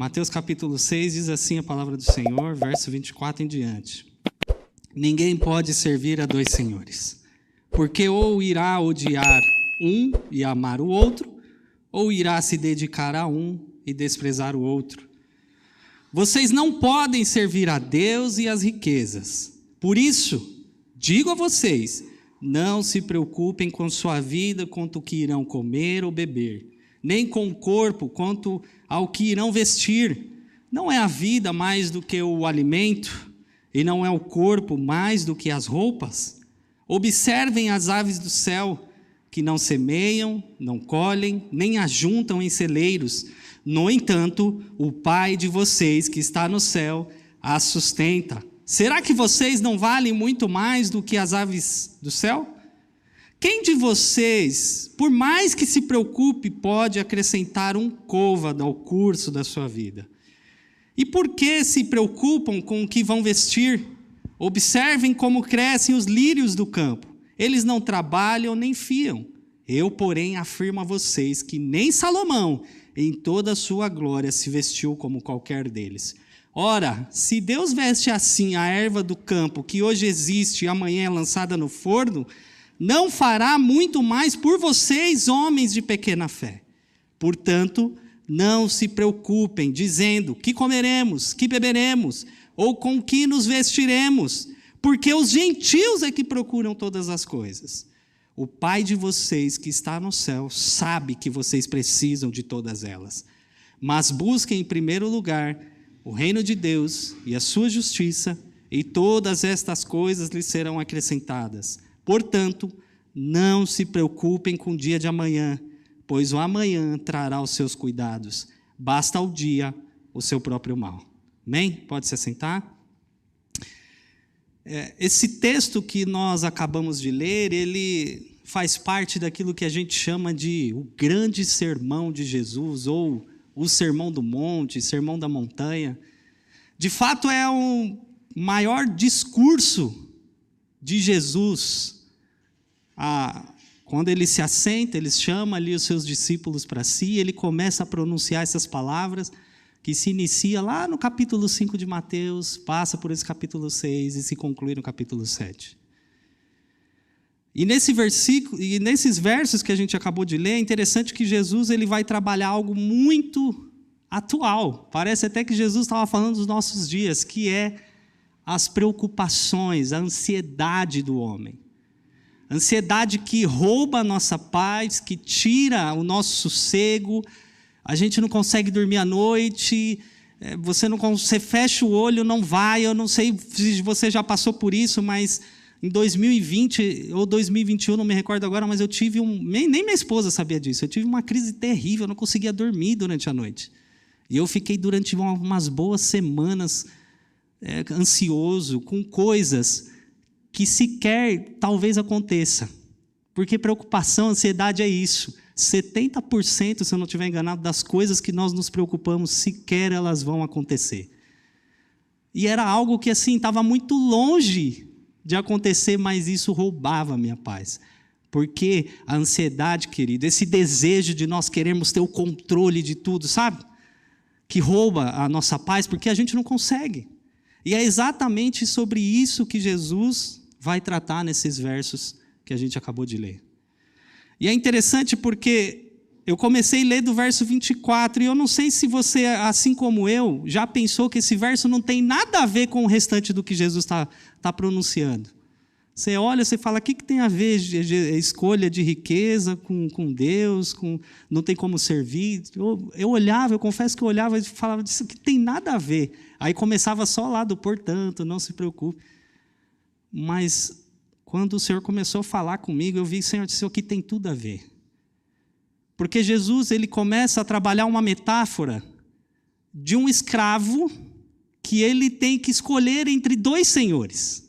Mateus capítulo 6 diz assim a palavra do Senhor, verso 24 em diante. Ninguém pode servir a dois senhores, porque ou irá odiar um e amar o outro, ou irá se dedicar a um e desprezar o outro. Vocês não podem servir a Deus e às riquezas. Por isso, digo a vocês, não se preocupem com sua vida quanto o que irão comer ou beber, nem com o corpo quanto ao que irão vestir. Não é a vida mais do que o alimento, e não é o corpo mais do que as roupas? Observem as aves do céu, que não semeiam, não colhem, nem ajuntam em celeiros. No entanto, o Pai de vocês que está no céu as sustenta. Será que vocês não valem muito mais do que as aves do céu? Quem de vocês, por mais que se preocupe, pode acrescentar um côvado ao curso da sua vida? E por que se preocupam com o que vão vestir? Observem como crescem os lírios do campo. Eles não trabalham nem fiam. Eu, porém, afirmo a vocês que nem Salomão, em toda a sua glória, se vestiu como qualquer deles. Ora, se Deus veste assim a erva do campo, que hoje existe e amanhã é lançada no forno, não fará muito mais por vocês, homens de pequena fé. Portanto, não se preocupem, dizendo, que comeremos, que beberemos, ou com que nos vestiremos, porque os gentios é que procuram todas as coisas. O Pai de vocês que está no céu sabe que vocês precisam de todas elas. Mas busquem em primeiro lugar o reino de Deus e a sua justiça, e todas estas coisas lhes serão acrescentadas. Portanto, não se preocupem com o dia de amanhã, pois o amanhã trará os seus cuidados. Basta ao dia o seu próprio mal. Amém? Pode se assentar? Esse texto que nós acabamos de ler, ele faz parte daquilo que a gente chama de o grande sermão de Jesus, ou o sermão do monte, sermão da montanha. De fato, é o maior discurso de Jesus. Quando ele se assenta, ele chama ali os seus discípulos para si, ele começa a pronunciar essas palavras, que se inicia lá no capítulo 5 de Mateus, passa por esse capítulo 6 e se conclui no capítulo 7. E nesse versículo, e nesses versos que a gente acabou de ler, é interessante que Jesus ele vai trabalhar algo muito atual. Parece até que Jesus estava falando dos nossos dias, que é as preocupações, a ansiedade do homem. Ansiedade que rouba a nossa paz, que tira o nosso sossego. A gente não consegue dormir à noite, você fecha o olho, não vai. Eu não sei se você já passou por isso, mas em 2020 ou 2021, não me recordo agora, mas eu tive nem minha esposa sabia disso, eu tive uma crise terrível, eu não conseguia dormir durante a noite. E eu fiquei durante umas boas semanas ansioso, com coisas que sequer talvez aconteça. Porque preocupação, ansiedade é isso. 70%, se eu não estiver enganado, das coisas que nós nos preocupamos, sequer elas vão acontecer. E era algo que assim estava muito longe de acontecer, mas isso roubava a minha paz. Porque a ansiedade, querido, esse desejo de nós queremos ter o controle de tudo, sabe? Que rouba a nossa paz, porque a gente não consegue. E é exatamente sobre isso que Jesus vai tratar nesses versos que a gente acabou de ler. E é interessante porque eu comecei a ler do verso 24, e eu não sei se você, assim como eu, já pensou que esse verso não tem nada a ver com o restante do que Jesus está pronunciando. Você olha, você fala, o que tem a ver escolha de riqueza com Deus, não tem como servir? Eu olhava, eu confesso que eu olhava e falava, isso que tem nada a ver. Aí começava só lá do portanto, não se preocupe. Mas quando o Senhor começou a falar comigo, eu vi, Senhor, isso aqui tem tudo a ver. Porque Jesus ele começa a trabalhar uma metáfora de um escravo que ele tem que escolher entre dois senhores.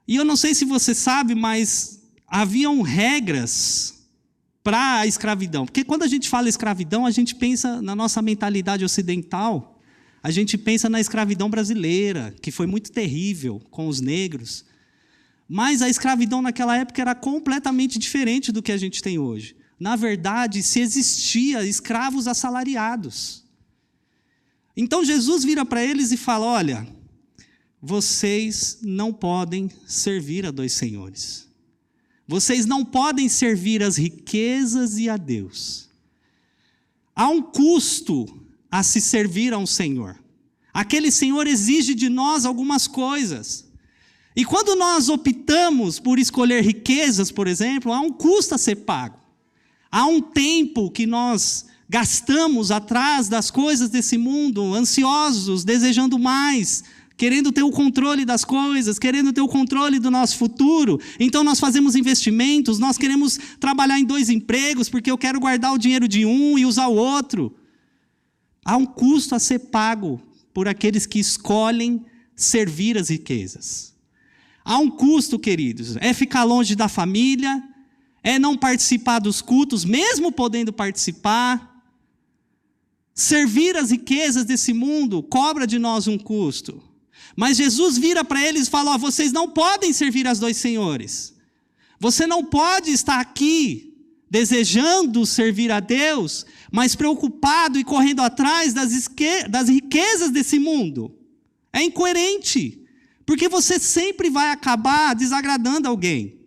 E eu não sei se você sabe, mas haviam regras para a escravidão. Porque quando a gente fala escravidão, a gente pensa na nossa mentalidade ocidental, a gente pensa na escravidão brasileira, que foi muito terrível com os negros. Mas a escravidão naquela época era completamente diferente do que a gente tem hoje. Na verdade, se existia escravos assalariados. Então Jesus vira para eles e fala: olha, vocês não podem servir a dois senhores. Vocês não podem servir as riquezas e a Deus. Há um custo a se servir a um Senhor. Aquele Senhor exige de nós algumas coisas. E quando nós optamos por escolher riquezas, por exemplo, há um custo a ser pago. Há um tempo que nós gastamos atrás das coisas desse mundo, ansiosos, desejando mais, querendo ter o controle das coisas, querendo ter o controle do nosso futuro. Então nós fazemos investimentos, nós queremos trabalhar em 2 empregos, porque eu quero guardar o dinheiro de um e usar o outro. Há um custo a ser pago por aqueles que escolhem servir as riquezas. Há um custo, queridos, é ficar longe da família, é não participar dos cultos, mesmo podendo participar. Servir as riquezas desse mundo cobra de nós um custo. Mas Jesus vira para eles e fala: vocês não podem servir as 2 senhores. Você não pode estar aqui desejando servir a Deus, mas preocupado e correndo atrás das riquezas desse mundo. É incoerente, porque você sempre vai acabar desagradando alguém.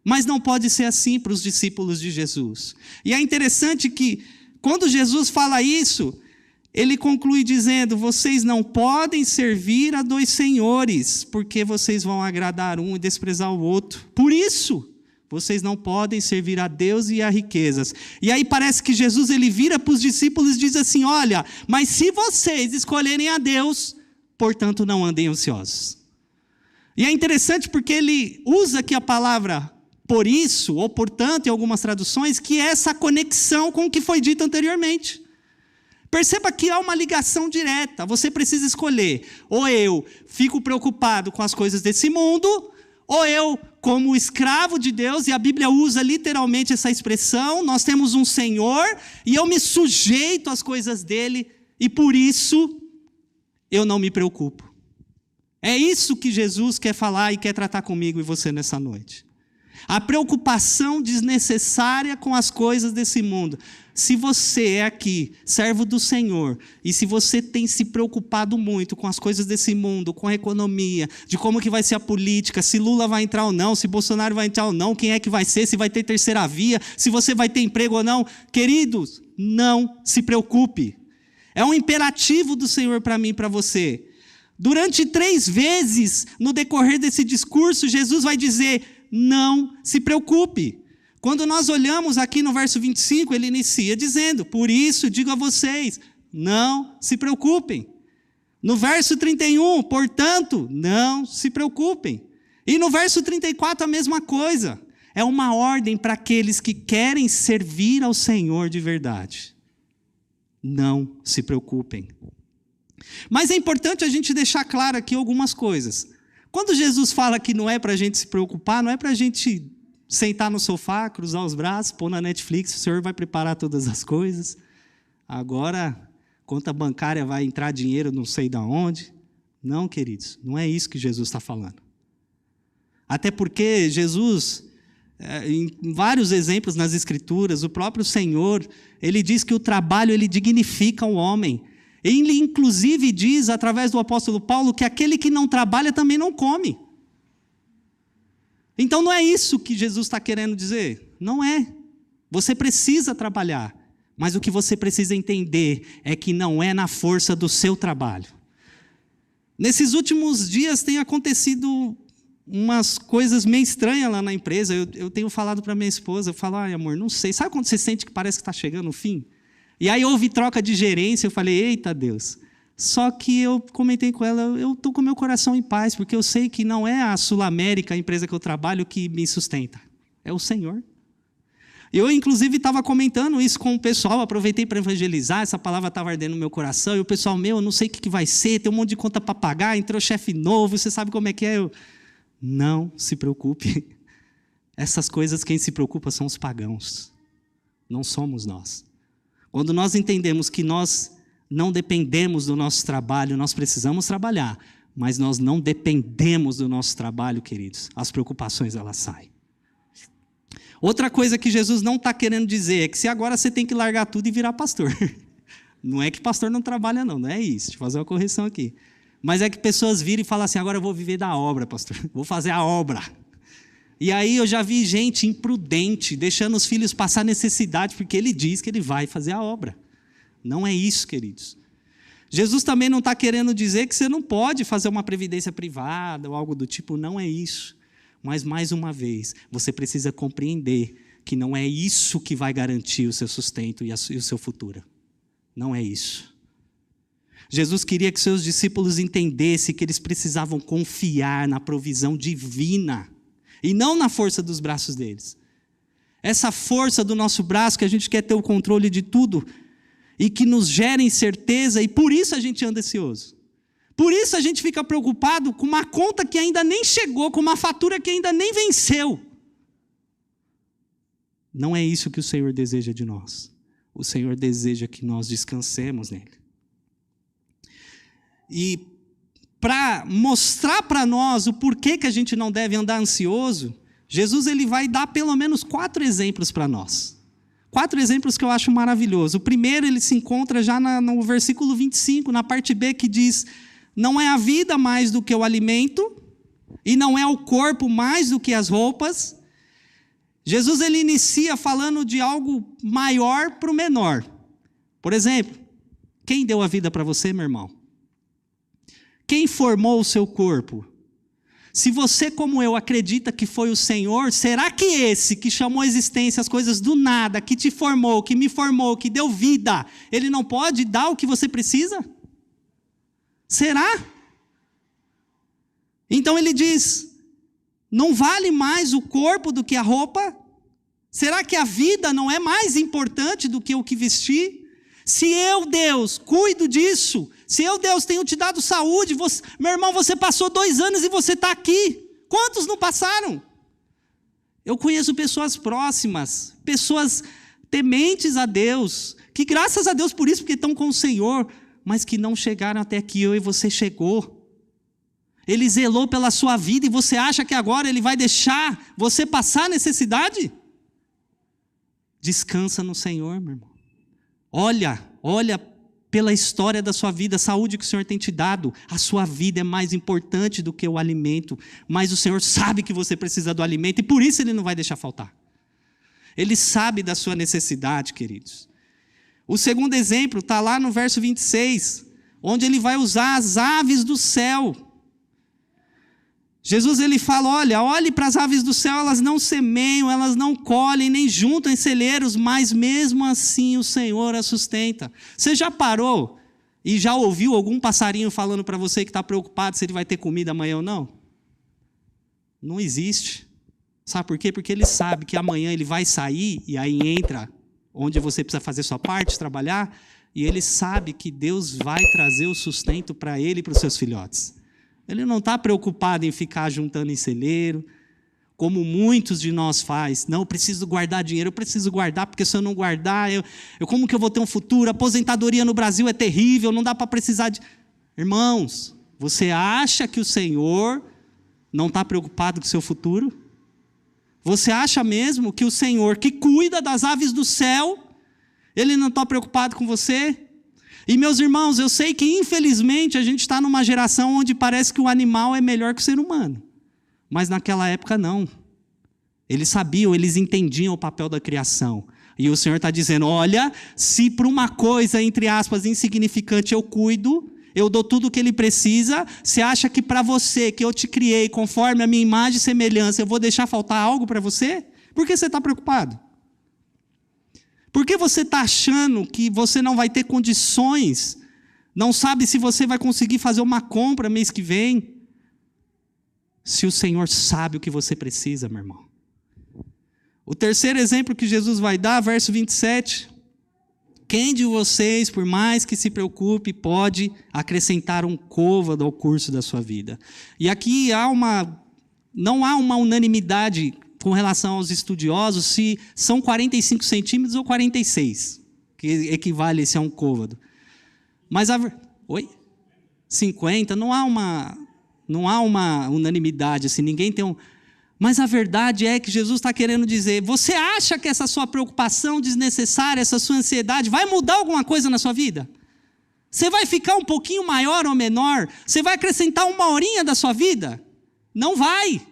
Mas não pode ser assim para os discípulos de Jesus. E é interessante que, quando Jesus fala isso, ele conclui dizendo: vocês não podem servir a 2 senhores, porque vocês vão agradar um e desprezar o outro. Por isso, vocês não podem servir a Deus e a riquezas. E aí parece que Jesus ele vira para os discípulos e diz assim: olha, mas se vocês escolherem a Deus, portanto não andem ansiosos. E é interessante porque ele usa aqui a palavra por isso, ou portanto, em algumas traduções, que é essa conexão com o que foi dito anteriormente. Perceba que há uma ligação direta. Você precisa escolher: ou eu fico preocupado com as coisas desse mundo, ou eu, como escravo de Deus, e a Bíblia usa literalmente essa expressão, nós temos um Senhor, e eu me sujeito às coisas dele, e por isso eu não me preocupo. É isso que Jesus quer falar e quer tratar comigo e você nessa noite. A preocupação desnecessária com as coisas desse mundo. Se você é aqui, servo do Senhor, e se você tem se preocupado muito com as coisas desse mundo, com a economia, de como que vai ser a política, se Lula vai entrar ou não, se Bolsonaro vai entrar ou não, quem é que vai ser, se vai ter terceira via, se você vai ter emprego ou não, queridos, não se preocupe. É um imperativo do Senhor para mim e para você. Durante 3 vezes, no decorrer desse discurso, Jesus vai dizer: não se preocupe. Quando nós olhamos aqui no verso 25, ele inicia dizendo: por isso digo a vocês, não se preocupem. No verso 31, portanto, não se preocupem. E no verso 34, a mesma coisa. É uma ordem para aqueles que querem servir ao Senhor de verdade. Não se preocupem. Mas é importante a gente deixar claro aqui algumas coisas. Quando Jesus fala que não é para a gente se preocupar, não é para a gente sentar no sofá, cruzar os braços, pôr na Netflix, o Senhor vai preparar todas as coisas. Agora, conta bancária vai entrar dinheiro não sei de onde. Não, queridos, não é isso que Jesus está falando. Até porque Jesus, em vários exemplos nas Escrituras, o próprio Senhor, ele diz que o trabalho ele dignifica o homem. Ele, inclusive, diz, através do apóstolo Paulo, que aquele que não trabalha também não come. Então, não é isso que Jesus está querendo dizer. Não é. Você precisa trabalhar. Mas o que você precisa entender é que não é na força do seu trabalho. Nesses últimos dias tem acontecido umas coisas meio estranhas lá na empresa. Eu tenho falado para minha esposa, eu falo: ai, amor, não sei. Sabe quando você sente que parece que está chegando o fim? E aí houve troca de gerência, eu falei: eita Deus. Só que eu comentei com ela: eu estou com meu coração em paz, porque eu sei que não é a Sul América, a empresa que eu trabalho, que me sustenta. É o Senhor. Eu, inclusive, estava comentando isso com o pessoal, aproveitei para evangelizar, essa palavra estava ardendo no meu coração, e o pessoal: eu não sei o que vai ser, tem um monte de conta para pagar, entrou chefe novo, você sabe como é que é? Não se preocupe. Essas coisas quem se preocupa são os pagãos, não somos nós. Quando nós entendemos que nós não dependemos do nosso trabalho, nós precisamos trabalhar, mas nós não dependemos do nosso trabalho, queridos, as preocupações elas saem. Outra coisa que Jesus não está querendo dizer é que se agora você tem que largar tudo e virar pastor. Não é que pastor não trabalha, não é isso. Deixa eu fazer uma correção aqui. Mas é que pessoas viram e falam assim, agora eu vou viver da obra, pastor. Vou fazer a obra. E aí eu já vi gente imprudente, deixando os filhos passar necessidade, porque ele diz que ele vai fazer a obra. Não é isso, queridos. Jesus também não está querendo dizer que você não pode fazer uma previdência privada ou algo do tipo, não é isso. Mas, mais uma vez, você precisa compreender que não é isso que vai garantir o seu sustento e o seu futuro. Não é isso. Jesus queria que seus discípulos entendessem que eles precisavam confiar na provisão divina e não na força dos braços deles. Essa força do nosso braço que a gente quer ter o controle de tudo e que nos gera incerteza e por isso a gente anda ansioso. Por isso a gente fica preocupado com uma conta que ainda nem chegou, com uma fatura que ainda nem venceu. Não é isso que o Senhor deseja de nós. O Senhor deseja que nós descansemos nele. E para mostrar para nós o porquê que a gente não deve andar ansioso, Jesus ele vai dar pelo menos 4 exemplos para nós. 4 exemplos que eu acho maravilhosos. O primeiro ele se encontra já no versículo 25, na parte B, que diz: não é a vida mais do que o alimento, e não é o corpo mais do que as roupas. Jesus ele inicia falando de algo maior para o menor. Por exemplo, quem deu a vida para você, meu irmão? Quem formou o seu corpo? Se você, como eu, acredita que foi o Senhor, será que esse que chamou a existência as coisas do nada, que te formou, que me formou, que deu vida, ele não pode dar o que você precisa? Será? Então ele diz: não vale mais o corpo do que a roupa? Será que a vida não é mais importante do que o que vestir? Se eu, Deus, cuido disso, se eu, Deus, tenho te dado saúde, meu irmão, você passou 2 anos e você está aqui. Quantos não passaram? Eu conheço pessoas próximas, pessoas tementes a Deus, que graças a Deus por isso, porque estão com o Senhor, mas que não chegaram até aqui, eu e você chegou. Ele zelou pela sua vida e você acha que agora Ele vai deixar você passar necessidade? Descansa no Senhor, meu irmão. Olha pela história da sua vida, a saúde que o Senhor tem te dado. A sua vida é mais importante do que o alimento, mas o Senhor sabe que você precisa do alimento e por isso Ele não vai deixar faltar. Ele sabe da sua necessidade, queridos. O segundo exemplo está lá no verso 26, onde Ele vai usar as aves do céu. Jesus ele fala, olhe para as aves do céu, elas não semeiam, elas não colhem, nem juntam em celeiros, mas mesmo assim o Senhor as sustenta. Você já parou e já ouviu algum passarinho falando para você que está preocupado se ele vai ter comida amanhã ou não? Não existe. Sabe por quê? Porque ele sabe que amanhã ele vai sair e aí entra onde você precisa fazer sua parte, trabalhar, e ele sabe que Deus vai trazer o sustento para ele e para os seus filhotes. Ele não está preocupado em ficar juntando em celeiro, como muitos de nós faz. Não, eu preciso guardar dinheiro, eu preciso guardar, porque se eu não guardar, como que eu vou ter um futuro? A aposentadoria no Brasil é terrível, não dá para precisar de... Irmãos, você acha que o Senhor não está preocupado com o seu futuro? Você acha mesmo que o Senhor, que cuida das aves do céu, Ele não está preocupado com você? E meus irmãos, eu sei que infelizmente a gente está numa geração onde parece que o animal é melhor que o ser humano. Mas naquela época não. Eles sabiam, eles entendiam o papel da criação. E o Senhor está dizendo, olha, se por uma coisa, entre aspas, insignificante eu cuido, eu dou tudo o que ele precisa, você acha que para você, que eu te criei conforme a minha imagem e semelhança, eu vou deixar faltar algo para você? Por que você está preocupado? Por que você está achando que você não vai ter condições, não sabe se você vai conseguir fazer uma compra mês que vem? Se o Senhor sabe o que você precisa, meu irmão. O terceiro exemplo que Jesus vai dar, verso 27. Quem de vocês, por mais que se preocupe, pode acrescentar um côvado ao curso da sua vida? E aqui não há uma unanimidade com relação aos estudiosos, se são 45 centímetros ou 46, que equivale a um côvado. Mas 50, não há uma unanimidade, assim, ninguém tem Mas a verdade é que Jesus está querendo dizer, você acha que essa sua preocupação desnecessária, essa sua ansiedade, vai mudar alguma coisa na sua vida? Você vai ficar um pouquinho maior ou menor? Você vai acrescentar uma horinha da sua vida? Não vai.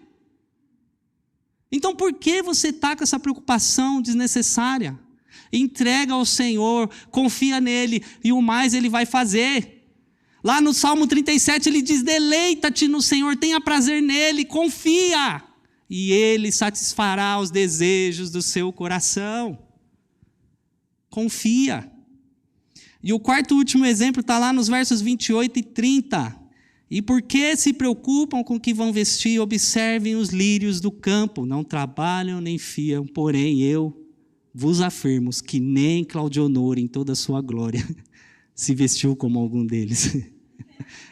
Então por que você está com essa preocupação desnecessária? Entrega ao Senhor, confia nele, e o mais ele vai fazer. Lá no Salmo 37 ele diz, deleita-te no Senhor, tenha prazer nele, confia. E ele satisfará os desejos do seu coração. Confia. E o quarto e último exemplo está lá nos versos 28 e 30. E por que se preocupam com o que vão vestir? Observem os lírios do campo. Não trabalham nem fiam, porém eu vos afirmo que nem Claudionor em toda a sua glória se vestiu como algum deles.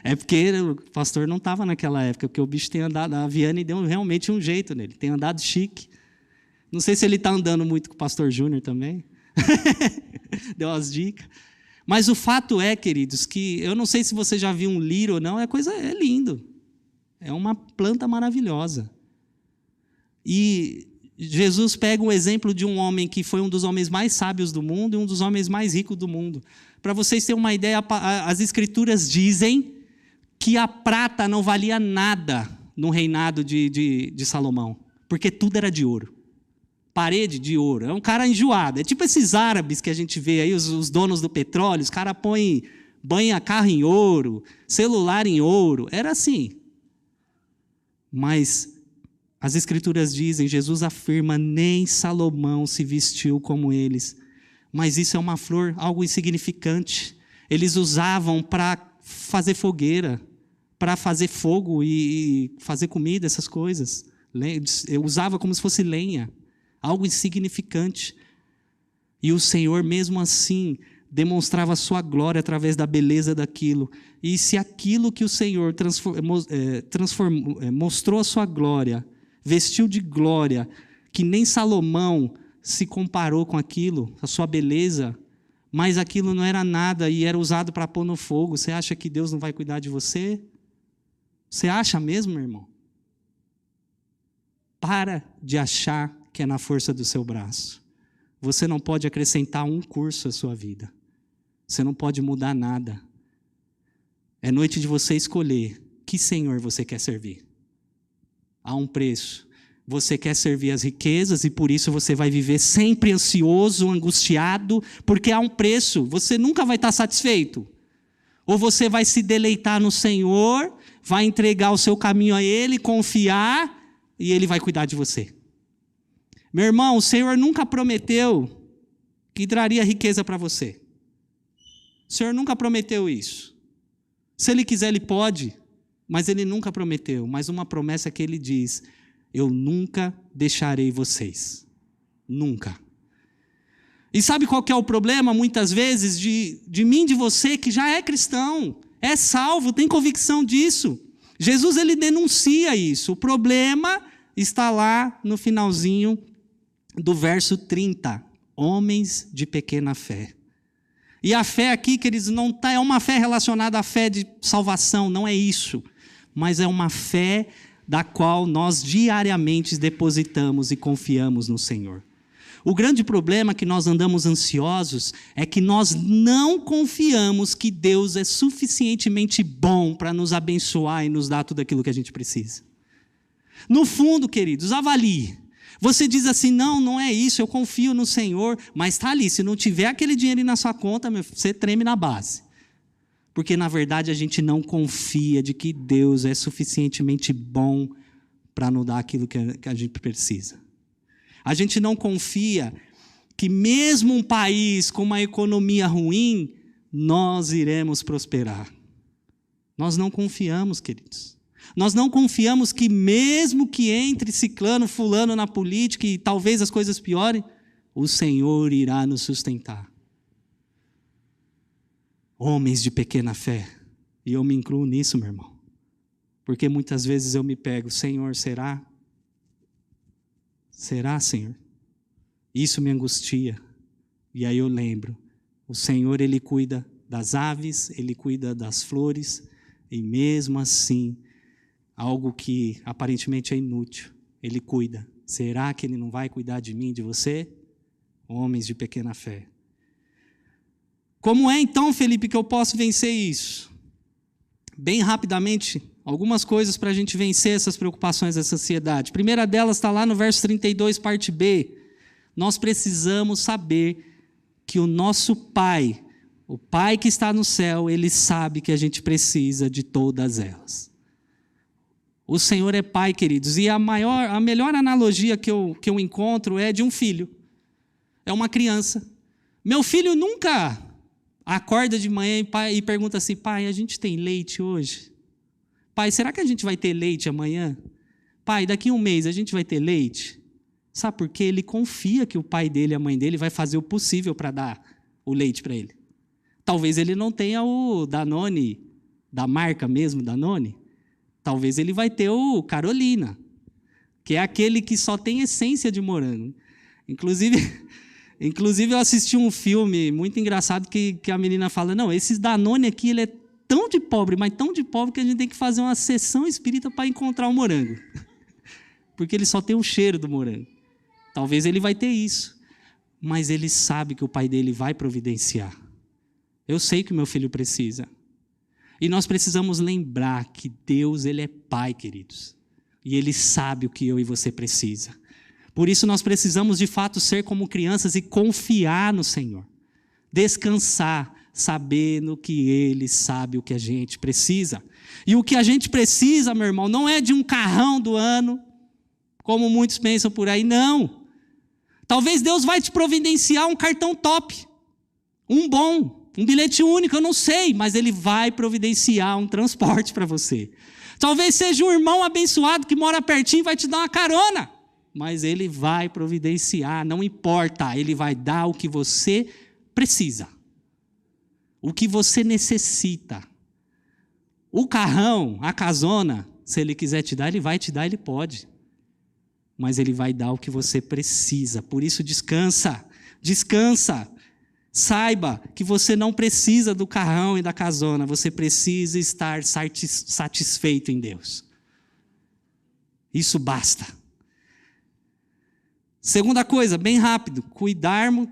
É porque o pastor não estava naquela época, porque o bicho tem andado, a Viane deu realmente um jeito nele, tem andado chique. Não sei se ele está andando muito com o pastor Júnior também. Deu umas dicas. Mas o fato é, queridos, que eu não sei se você já viu um lírio ou não, é lindo. É uma planta maravilhosa. E Jesus pega um exemplo de um homem que foi um dos homens mais sábios do mundo e um dos homens mais ricos do mundo. Para vocês terem uma ideia, as Escrituras dizem que a prata não valia nada no reinado de Salomão, porque tudo era de ouro. Parede de ouro. É um cara enjoado. É tipo esses árabes que a gente vê aí, os donos do petróleo, os caras banha carro em ouro, celular em ouro. Era assim. Mas as Escrituras dizem, Jesus afirma, nem Salomão se vestiu como eles. Mas isso é uma flor, algo insignificante. Eles usavam para fazer fogueira, para fazer fogo e fazer comida, essas coisas. Eu usava como se fosse lenha, algo insignificante. E o Senhor, mesmo assim, demonstrava a sua glória através da beleza daquilo. E se aquilo que o Senhor mostrou a sua glória, vestiu de glória, que nem Salomão se comparou com aquilo, a sua beleza, mas aquilo não era nada e era usado para pôr no fogo. Você acha que Deus não vai cuidar de você? Você acha mesmo, meu irmão? Para de achar que é na força do seu braço. Você não pode acrescentar um curso à sua vida. Você não pode mudar nada. É noite de você escolher que Senhor você quer servir. Há um preço. Você quer servir as riquezas e por isso você vai viver sempre ansioso, angustiado, porque há um preço. Você nunca vai estar satisfeito. Ou você vai se deleitar no Senhor, vai entregar o seu caminho a Ele, confiar e Ele vai cuidar de você. Meu irmão, o Senhor nunca prometeu que traria riqueza para você. O Senhor nunca prometeu isso. Se Ele quiser, Ele pode, mas Ele nunca prometeu. Mas uma promessa que Ele diz: eu nunca deixarei vocês. Nunca. E sabe qual que é o problema, muitas vezes, de mim, de você, que já é cristão, é salvo, tem convicção disso. Jesus, ele denuncia isso. O problema está lá no finalzinho do verso 30. Homens de pequena fé. E a fé aqui, queridos, não é uma fé relacionada à fé de salvação, não é isso. Mas é uma fé da qual nós diariamente depositamos e confiamos no Senhor. O grande problema que nós andamos ansiosos é que nós não confiamos que Deus é suficientemente bom para nos abençoar e nos dar tudo aquilo que a gente precisa. No fundo, queridos, avalie. Você diz assim, não é isso, eu confio no Senhor, mas está ali, se não tiver aquele dinheiro na sua conta, você treme na base. Porque, na verdade, a gente não confia de que Deus é suficientemente bom para nos dar aquilo que a gente precisa. A gente não confia que mesmo um país com uma economia ruim, nós iremos prosperar. Nós não confiamos, queridos. Nós não confiamos que mesmo que entre ciclano, fulano na política e talvez as coisas piorem, o Senhor irá nos sustentar. Homens de pequena fé. E eu me incluo nisso, meu irmão. Porque muitas vezes eu me pego, Senhor, será? Será, Senhor? Isso me angustia. E aí eu lembro, o Senhor, Ele cuida das aves, Ele cuida das flores, e mesmo assim, algo que aparentemente é inútil, Ele cuida. Será que Ele não vai cuidar de mim, de você? Homens de pequena fé. Como é então, Felipe, que eu posso vencer isso? Bem rapidamente, algumas coisas para a gente vencer essas preocupações, essa ansiedade. A primeira delas está lá no verso 32, parte B. Nós precisamos saber que o nosso Pai, o Pai que está no céu, Ele sabe que a gente precisa de todas elas. O Senhor é Pai, queridos, e a melhor analogia que eu encontro é de um filho. É uma criança. Meu filho nunca acorda de manhã e pergunta assim: pai, a gente tem leite hoje? Pai, será que a gente vai ter leite amanhã? Pai, daqui a um mês a gente vai ter leite? Sabe por quê? Ele confia que o pai dele e a mãe dele vai fazer o possível para dar o leite para ele. Talvez ele não tenha o Danone, da marca mesmo Danone. Talvez ele vai ter o Carolina, que é aquele que só tem essência de morango. Inclusive, eu assisti um filme muito engraçado que a menina fala: não, esses Danone aqui, ele é tão de pobre, mas tão de pobre que a gente tem que fazer uma sessão espírita para encontrar o morango. Porque ele só tem o cheiro do morango. Talvez ele vai ter isso, mas ele sabe que o pai dele vai providenciar. Eu sei que o meu filho precisa. E nós precisamos lembrar que Deus, Ele é Pai, queridos. E Ele sabe o que eu e você precisa. Por isso nós precisamos de fato ser como crianças e confiar no Senhor. Descansar, sabendo que Ele sabe o que a gente precisa. E o que a gente precisa, meu irmão, não é de um carrão do ano, como muitos pensam por aí, não. Talvez Deus vai te providenciar um cartão top, um bom, um bilhete único, eu não sei, mas Ele vai providenciar um transporte para você. Talvez seja um irmão abençoado que mora pertinho e vai te dar uma carona, mas Ele vai providenciar, não importa, Ele vai dar o que você precisa, o que você necessita. O carrão, a casona, se Ele quiser te dar, Ele vai te dar, Ele pode. Mas Ele vai dar o que você precisa. Por isso, descansa. Saiba que você não precisa do carrão e da casona. Você precisa estar satisfeito em Deus. Isso basta. Segunda coisa, bem rápido,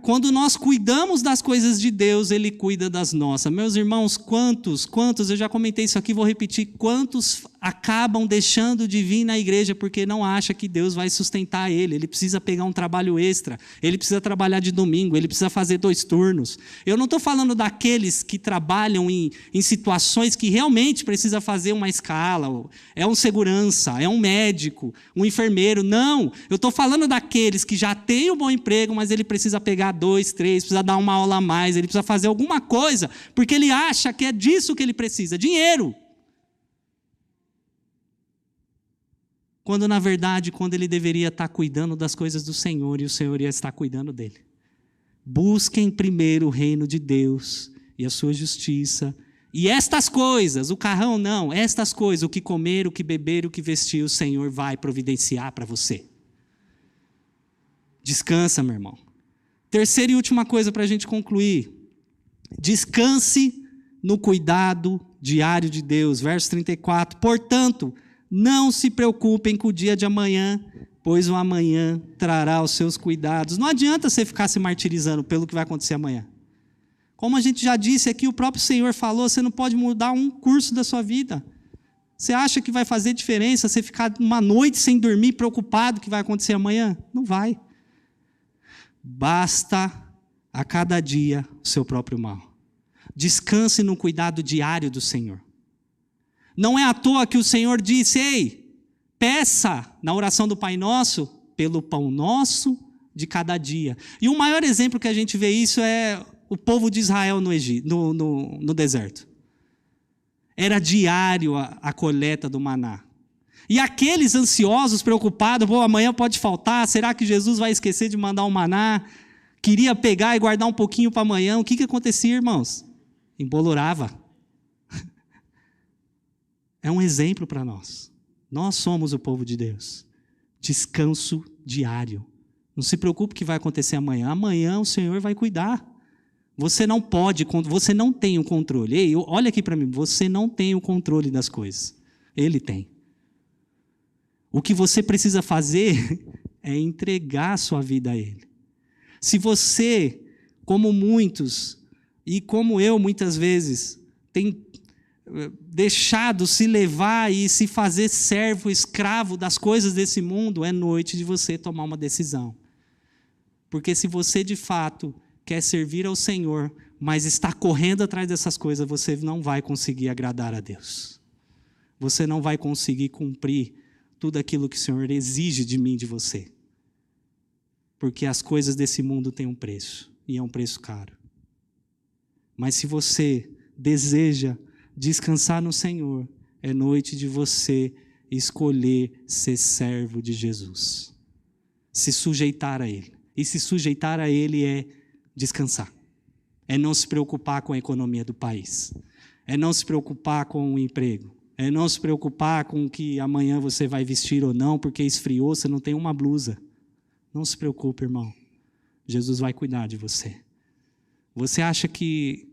quando nós cuidamos das coisas de Deus, Ele cuida das nossas. Meus irmãos, quantos, eu já comentei isso aqui, vou repetir, quantos acabam deixando de vir na igreja porque não acha que Deus vai sustentar ele precisa pegar um trabalho extra, ele precisa trabalhar de domingo, ele precisa fazer 2 turnos. Eu não estou falando daqueles que trabalham em situações que realmente precisa fazer uma escala, é um segurança, é um médico, um enfermeiro, não, eu estou falando daqueles que já têm um bom emprego, mas ele precisa pegar 2, 3, precisa dar uma aula a mais, ele precisa fazer alguma coisa, porque ele acha que é disso que ele precisa, dinheiro. Quando, na verdade, quando ele deveria estar cuidando das coisas do Senhor, e o Senhor ia estar cuidando dele. Busquem primeiro o reino de Deus e a sua justiça. E estas coisas, o carrão não, estas coisas, o que comer, o que beber, o que vestir, o Senhor vai providenciar para você. Descansa, meu irmão. Terceira e última coisa para a gente concluir. Descanse no cuidado diário de Deus. Verso 34. Portanto, não se preocupem com o dia de amanhã, pois o amanhã trará os seus cuidados. Não adianta você ficar se martirizando pelo que vai acontecer amanhã. Como a gente já disse aqui, o próprio Senhor falou, você não pode mudar um curso da sua vida. Você acha que vai fazer diferença você ficar uma noite sem dormir, preocupado com o que vai acontecer amanhã? Não vai. Basta a cada dia o seu próprio mal. Descanse no cuidado diário do Senhor. Não é à toa que o Senhor disse: ei, peça na oração do Pai Nosso pelo pão nosso de cada dia. E o maior exemplo que a gente vê isso é o povo de Israel no deserto. Era diário a coleta do maná. E aqueles ansiosos, preocupados, amanhã pode faltar, será que Jesus vai esquecer de mandar um maná? Queria pegar e guardar um pouquinho para amanhã. O que acontecia, irmãos? Embolorava. É um exemplo para nós. Nós somos o povo de Deus. Descanso diário. Não se preocupe com o que vai acontecer amanhã. Amanhã o Senhor vai cuidar. Você não tem o controle. Ei, olha aqui para mim, você não tem o controle das coisas. Ele tem. O que você precisa fazer é entregar a sua vida a Ele. Se você, como muitos, e como eu muitas vezes, tem deixado se levar e se fazer servo, escravo das coisas desse mundo, é noite de você tomar uma decisão. Porque se você de fato quer servir ao Senhor, mas está correndo atrás dessas coisas, você não vai conseguir agradar a Deus. Você não vai conseguir cumprir tudo aquilo que o Senhor exige de mim e de você. Porque as coisas desse mundo têm um preço, e é um preço caro. Mas se você deseja descansar no Senhor, é noite de você escolher ser servo de Jesus. Se sujeitar a Ele. E se sujeitar a Ele é descansar. É não se preocupar com a economia do país. É não se preocupar com o emprego. É não se preocupar com o que amanhã você vai vestir ou não, porque esfriou, você não tem uma blusa. Não se preocupe, irmão. Jesus vai cuidar de você. Você acha que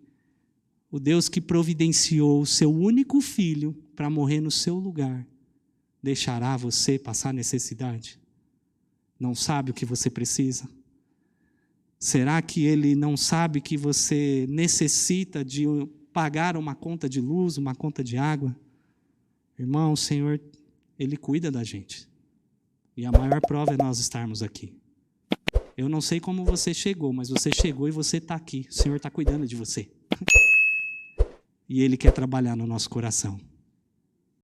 o Deus que providenciou o seu único filho para morrer no seu lugar, deixará você passar necessidade? Não sabe o que você precisa? Será que Ele não sabe que você necessita de pagar uma conta de luz, uma conta de água? Irmão, o Senhor, Ele cuida da gente. E a maior prova é nós estarmos aqui. Eu não sei como você chegou, mas você chegou e você está aqui. O Senhor está cuidando de você. E Ele quer trabalhar no nosso coração.